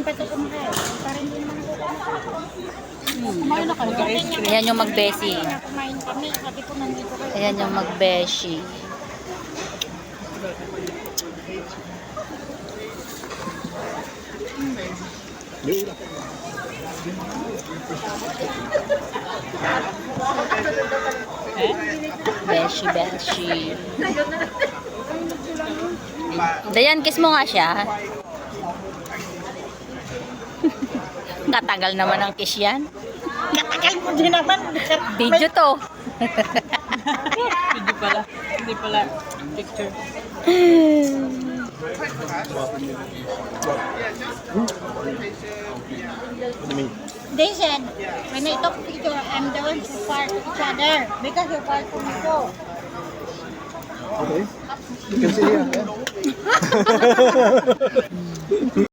pa ito kumakain. Parang hindi naman ako kumain na kami. Ayan yung mag-beshi. Kumain kami. Sabi ko nandito kayo. Ayan yung mag-beshi. Beshi, beshi. Dayan, kiss mo nga siya. Katagal naman ang kiss yan. Katagal mo din naman. Video to. Hindi pala. Hindi pala. Picture. They said, when I talk to you, I'm the one to part each other. Because you're part from me. Okay. You can see here. Yeah.